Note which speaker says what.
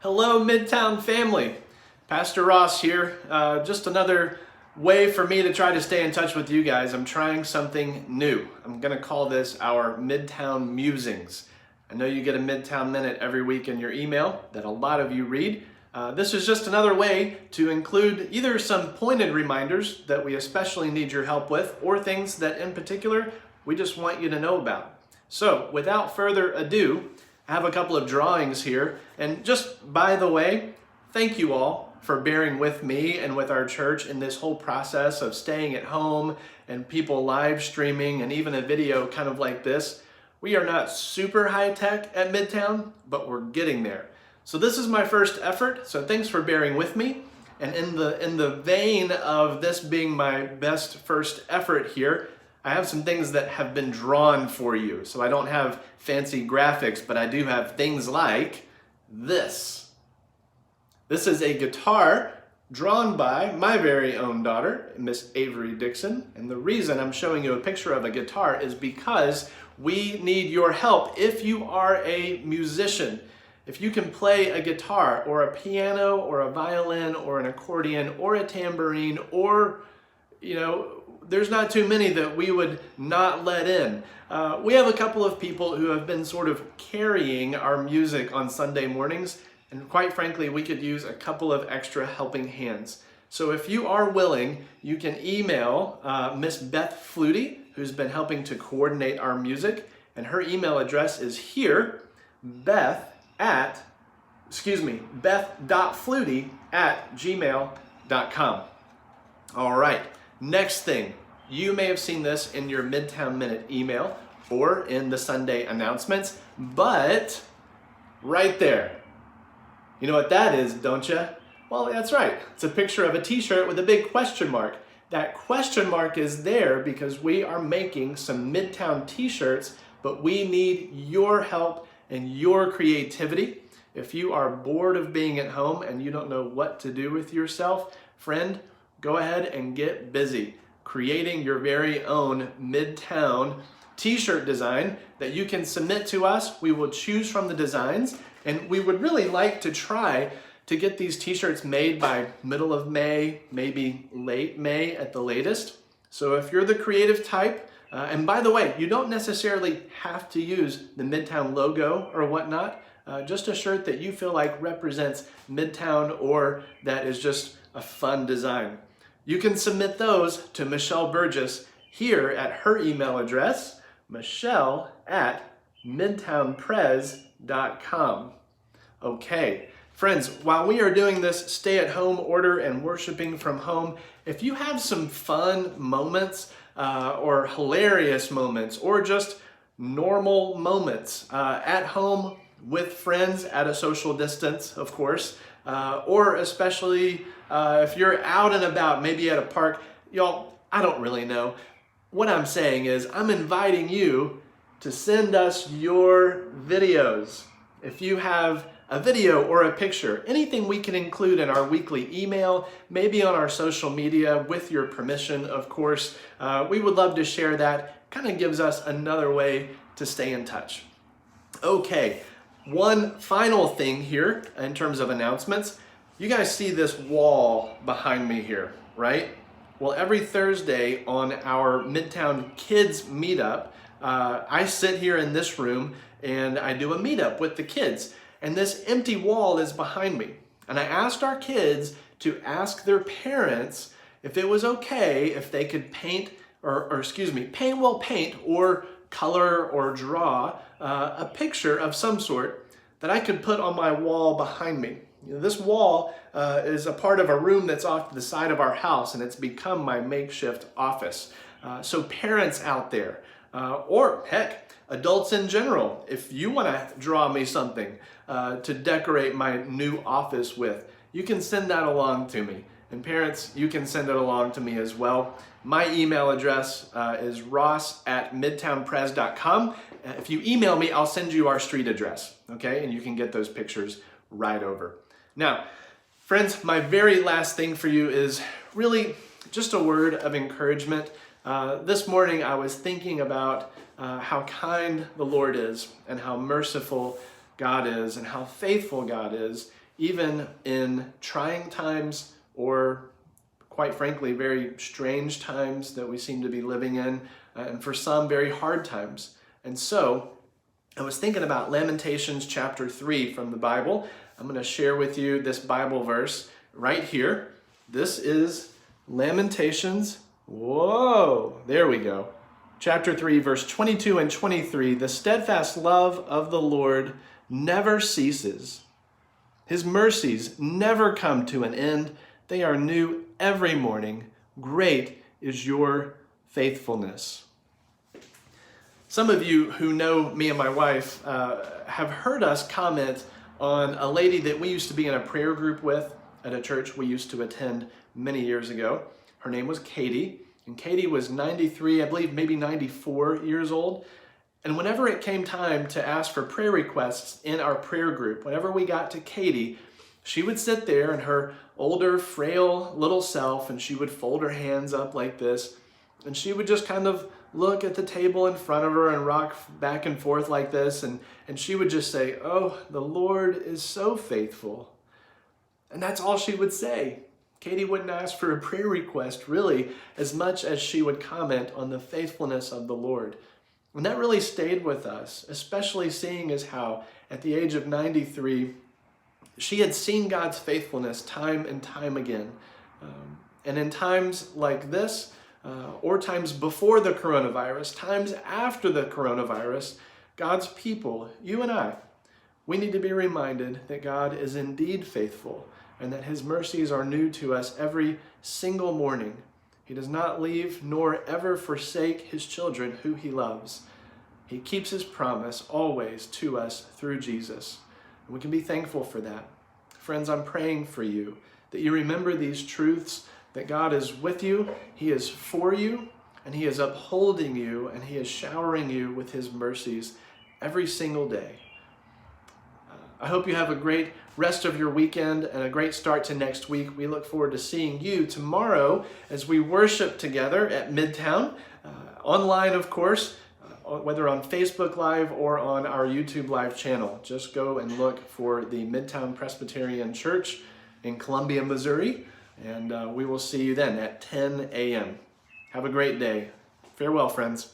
Speaker 1: Hello, Midtown family. Pastor Ross here. Just another way for me to try to stay in touch with you guys. I'm trying something new. I'm going to call this our Midtown Musings. I know you get a Midtown Minute every week in your email that a lot of you read. This is just another way to include either some pointed reminders that we especially need your help with, or things that in particular we just want you to know about. So without further ado, I have a couple of drawings here, and just by the way, thank you all for bearing with me and with our church in this whole process of staying at home and people live streaming and even a video kind of like this. We are not super high tech at Midtown, but we're getting there. So this is my first effort, so thanks for bearing with me. And in the vein of this being my best first effort here, I have some things that have been drawn for you. So I don't have fancy graphics, but I do have things like this. This is a guitar drawn by my very own daughter, Miss Avery Dixon. And the reason I'm showing you a picture of a guitar is because we need your help if you are a musician. If you can play a guitar or a piano or a violin or an accordion or a tambourine, or, there's not too many that we would not let in. We have a couple of people who have been sort of carrying our music on Sunday mornings, and quite frankly, we could use a couple of extra helping hands. So if you are willing, you can email Miss Beth Flutie, who's been helping to coordinate our music, and her email address is here, beth.flutie@gmail.com. All right. Next thing, you may have seen this in your Midtown Minute email or in the Sunday announcements, but right there. You know what that is, don't you? Well, that's right. It's a picture of a t-shirt with a big question mark. That question mark is there because we are making some Midtown t-shirts, but we need your help and your creativity. If you are bored of being at home and you don't know what to do with yourself, friend, go ahead and get busy creating your very own Midtown t-shirt design that you can submit to us. We will choose from the designs, and we would really like to try to get these t-shirts made by middle of May, maybe late May at the latest. So if you're the creative type, and by the way, you don't necessarily have to use the Midtown logo or whatnot, just a shirt that you feel like represents Midtown or that is just a fun design. You can submit those to Michelle Burgess here at her email address, michelle@midtownpres.com. Okay, friends, while we are doing this stay-at-home order and worshiping from home, if you have some fun moments or hilarious moments or just normal moments at home with friends at a social distance, of course, or especially if you're out and about, maybe at a park, y'all, I don't really know. What I'm saying is I'm inviting you to send us your videos. If you have a video or a picture, anything we can include in our weekly email, maybe on our social media with your permission, of course, we would love to share that. Kind of gives us another way to stay in touch. Okay, one final thing here in terms of announcements. You guys see this wall behind me here, right? Well, every Thursday on our Midtown Kids Meetup, I sit here in this room and I do a meetup with the kids. And this empty wall is behind me. And I asked our kids to ask their parents if it was okay if they could paint or color or draw a picture of some sort that I could put on my wall behind me. This wall is a part of a room that's off to the side of our house, and it's become my makeshift office. So parents out there, or heck, adults in general, if you want to draw me something to decorate my new office with, you can send that along to me. And parents, you can send it along to me as well. My email address is ross@midtownpres.com. If you email me, I'll send you our street address, okay? And you can get those pictures right over. Now, friends, my very last thing for you is really just a word of encouragement. This morning I was thinking about how kind the Lord is and how merciful God is and how faithful God is even in trying times or, quite frankly, very strange times that we seem to be living in, and for some, very hard times. And so, I was thinking about Lamentations chapter 3 from the Bible. I'm going to share with you this Bible verse right here. This is Lamentations. Whoa, there we go. Chapter 3, verse 22 and 23. The steadfast love of the Lord never ceases. His mercies never come to an end. They are new every morning. Great is your faithfulness. Some of you who know me and my wife have heard us comment on a lady that we used to be in a prayer group with at a church we used to attend many years ago. Her name was Katie, and Katie was 93, I believe maybe 94 years old. And whenever it came time to ask for prayer requests in our prayer group, whenever we got to Katie, she would sit there in her older, frail little self, and she would fold her hands up like this, and she would just kind of look at the table in front of her and rock back and forth like this, and she would just say, "Oh, the Lord is so faithful." And that's all she would say. Katie wouldn't ask for a prayer request really as much as she would comment on the faithfulness of the Lord. And that really stayed with us, especially seeing as how at the age of 93, she had seen God's faithfulness time and time again. And in times like this, or times before the coronavirus, times after the coronavirus, God's people, you and I, we need to be reminded that God is indeed faithful and that his mercies are new to us every single morning. He does not leave nor ever forsake his children who he loves. He keeps his promise always to us through Jesus. And we can be thankful for that. Friends, I'm praying for you that you remember these truths, that God is with you, he is for you, and he is upholding you, and he is showering you with his mercies every single day. I hope you have a great rest of your weekend and a great start to next week. We look forward to seeing you tomorrow as we worship together at Midtown, online of course, whether on Facebook Live or on our YouTube Live channel. Just go and look for the Midtown Presbyterian Church in Columbia, Missouri, and we will see you then at 10 a.m. Have a great day. Farewell, friends.